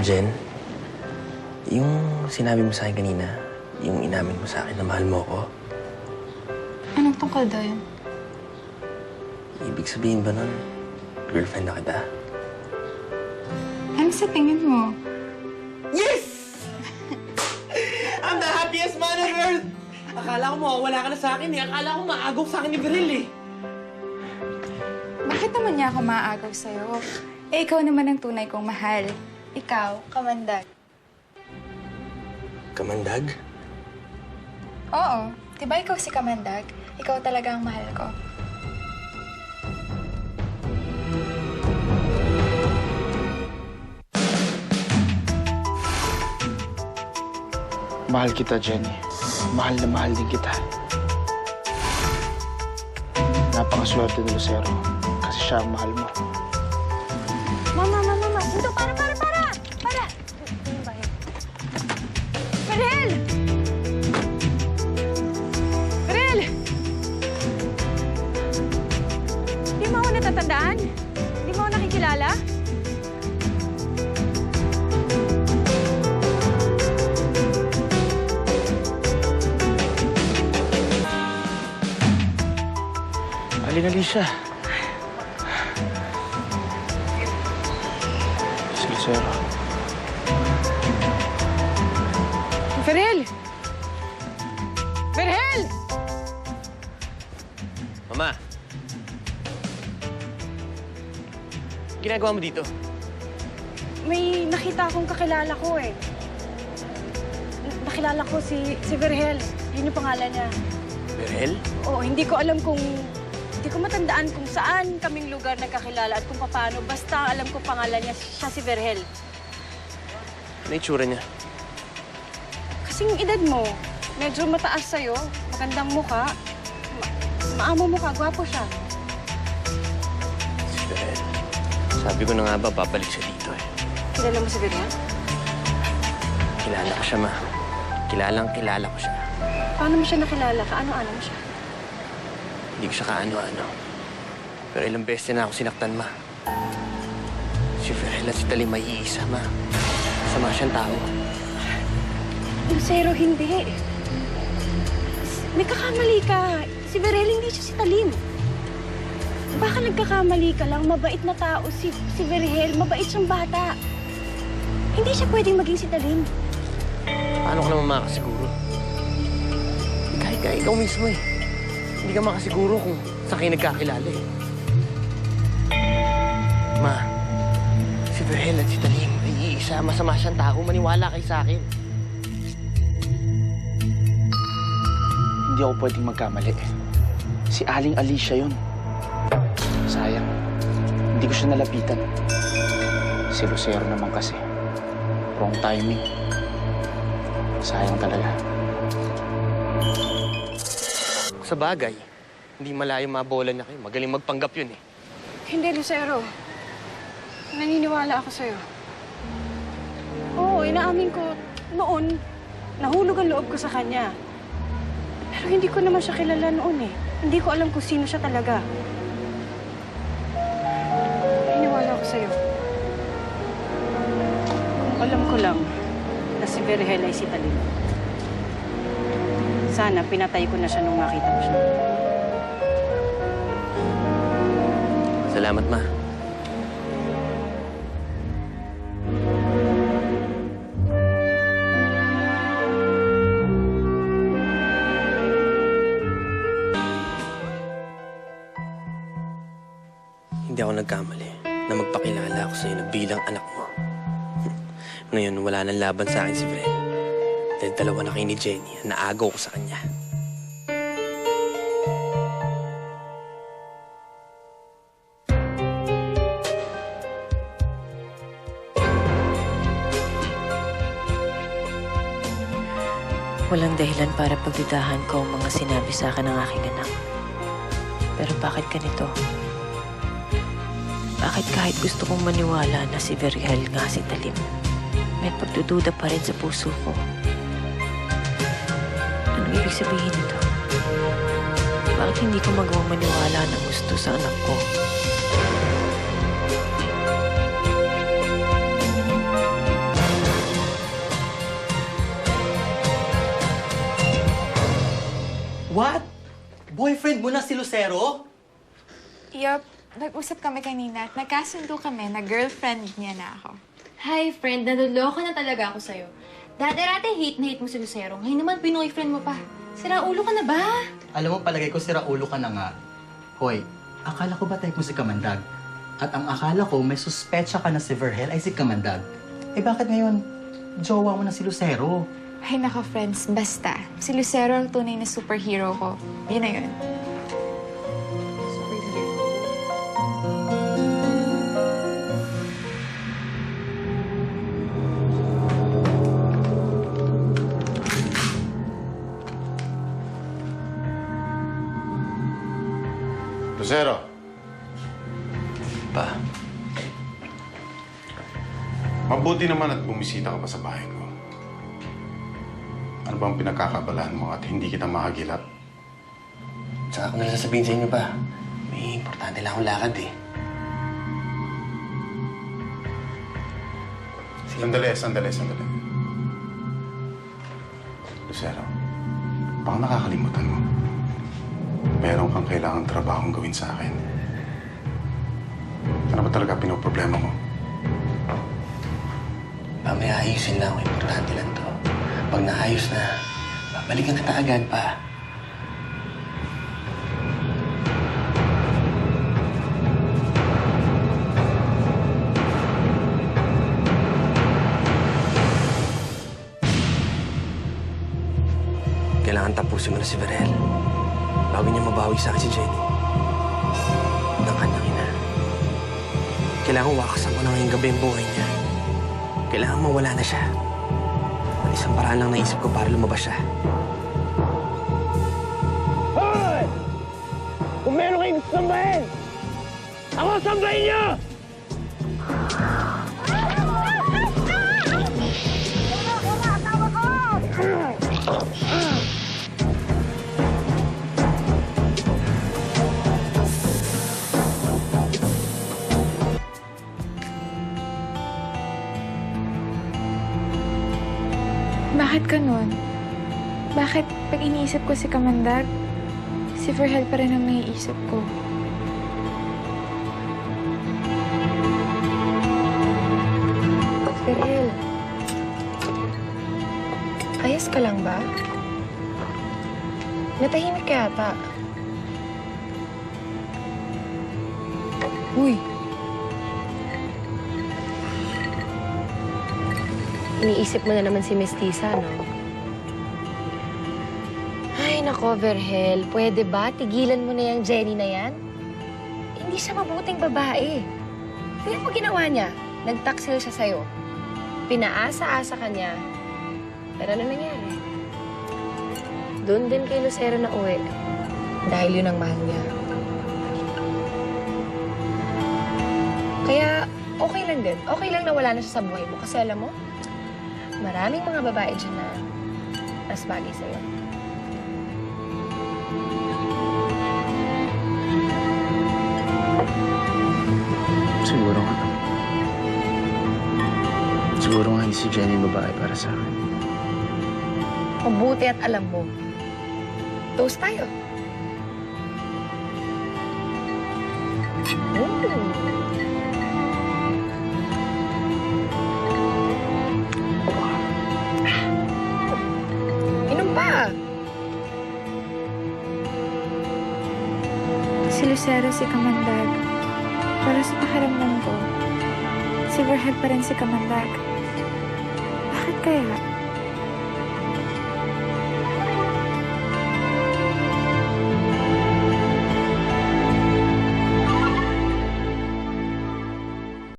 Jen, yung sinabi mo sa akin kanina, yung inamin mo sa akin na mahal mo ko, Anong tungkol doon? ibig sabihin ba nun, girlfriend na kita? Ano sa tingin mo? Yes! I'm the happiest man on earth! Akala ko mawawala ka na sa akin eh. Akala ko maagaw sa akin ni Beril eh. Bakit naman niya ako maaagaw sa'yo? Eh, ikaw naman ang tunay kong mahal. Ikaw, kamandag. Kamandag? Oo. Diba ikaw si kamandag? Ikaw talaga ang mahal ko. Mahal kita, Jenny. Mahal na mahal din kita. Napakaswerte ni Lucero kasi siya ang mahal mo. Mama! Dito, para! Beril! Beril! Di mo ako natatandaan? Di mo ako nakikilala? Halina, Alicia. Si Lucero. Beril! Beril! Mama! Ginagawa mo dito? May nakita akong kakilala ko eh. Nakilala ko si Berhel. Yun yung pangalan niya. Berel? Oo, hindi ko alam kung... Hindi ko matandaan kung saan kaming lugar nagkakilala at kung paano. Basta alam ko pangalan niya, siya si Berhel. Ano yung tsura niya? Kasing edad mo, medyo mataas sa'yo, magandang mukha. Maamo mukha, gwapo siya. Si Berel. Sabi ko na nga ba, babalik siya dito eh. Kilala mo si Berhel? Kilala ko siya, ma. Kilala ko siya. Paano mo siya nakilala? Kaano-ano mo siya? Hindi ko siya kaano-ano. Pero ilang beses na ako sinaktan, ma. Si Berel at si Talim may iisa, ma. Sama siyang tao. Lucero, hindi. May kakamali ka. Si Berhel hindi siya si Talim. Baka nagkakamali ka lang. Mabait na tao si Berhel. Mabait siyang bata. Hindi siya pwedeng maging si Talim. Paano ka naman makasiguro? Kahit ikaw mismo eh. Hindi ka makasiguro kung saan kayo nagkakilala eh. Ma, si Berhel at si Talim ay iisa. Masama siyang tao. Maniwala kayo sa akin. Hindi ako pwedeng magkamali. Si Aling Alicia yun. Sayang. Hindi ko siya nalapitan. Si Lucero naman kasi. Wrong timing. Sayang talaga. Sa bagay, hindi malayo mabola niya kayo. Magaling magpanggap yun eh. Hindi, Lucero. Naniniwala ako sa'yo. Oo, inaamin ko noon, nahulog ang loob ko sa kanya. Pero hindi ko naman siya kilala noon eh. Hindi ko alam kung sino siya talaga. Naniniwala ako sa'yo. Kung alam ko lang na si Berhel ay si Talim. Sana pinatay ko na siya nung makita ko siya. Salamat, ma. Hindi ako nagkamali na magpakilala ako sa'yo na bilang anak mo. Ngayon, wala nang laban sa akin si Fred. Dahil dalawa na kayo ni Jenny, naagaw ko sa kanya. Walang dahilan para pagdudahan ko ang mga sinabi sa akin ng aking anak. Pero bakit ganito? Bakit kahit gusto kong maniwala na si Berhel nga si Talim, may pagdududa pa rin sa puso ko? Anong ibig sabihin nito? Bakit hindi ko magawang maniwala na gusto sa anak ko? What? Boyfriend mo na si Lucero? Yup, nag-usap kami kanina at nagkasundo kami na girlfriend niya na ako. Hi, friend. Naluloko na talaga ako sa'yo. Dati-dati hate na hate mo si Lucero. Ngayon naman, pinoy-friend mo pa. Sira ulo ka na ba? Alam mo, palagay ko sira ulo ka na nga. Hoy, akala ko ba type mo si Kamandag? At ang akala ko, may suspetsya ka na si Verhel ay si Kamandag. Eh bakit ngayon, jowa mo na si Lucero? Ay nako friends, basta. Si Lucero ang tunay na superhero ko. Yun na yun. Lucero, Pa, mabuti naman at bumisita ka pa sa bahay ko. Ano bang pinagkakabalaan mo at hindi kita makagilap? saka ko na lang sasabihin sa inyo pa. May importante lang akong lakad eh. Sandali. Lucero, baka nakakalimutan mo. Meron kang kailangang trabahong gawin sa akin. Ano ba talaga pinoproblema mo? Mamaya ayusin lang. Importante lang to. Pag naayos na, babalikan kita agad pa. Kailangan tapusin mo na si Verhel. Bago niya mabawi sa akin si Jenny. Ng kanyang ina. Kailangan wakasan ko na ngayong gabi ang buhay niya. Kailangan mawala na siya. At isang paraan lang naisip ko para lumabas siya. Hoy! Kung meron kayong sambahin, ako sambahin niyo! Bakit ganun? Bakit pag iniisip ko si Kamandag, si Verhel pa rin ang naiisip ko? Verhel, ayos ka lang ba? Natahimik ka yata. Uy! Iniisip mo na naman si Mestiza, no? Ay, nako, Verhel. Pwede ba? Tigilan mo na yung Jenny na yan? Hindi siya mabuting babae. Tingnan mo ginawa niya. Nagtaksil siya sa'yo. Pinaasa-asa ka niya. Pero ano nangyari? Doon din kay Lucero na uwi. Dahil yun ang mahal niya. Kaya, okay lang din. Okay lang na wala na siya sa buhay mo. Kasi alam mo, maraming mga babae dyan na mas bagay sa'yo. Siguro nga. Siguro nga hindi si Jenny yung babae para sa akin. Mabuti at alam mo. Toast tayo. Inom pa. Si Lucero, si Kamandag. Para sa pakiramdam ko, si Verhel pa rin si Kamandag. Bakit kaya?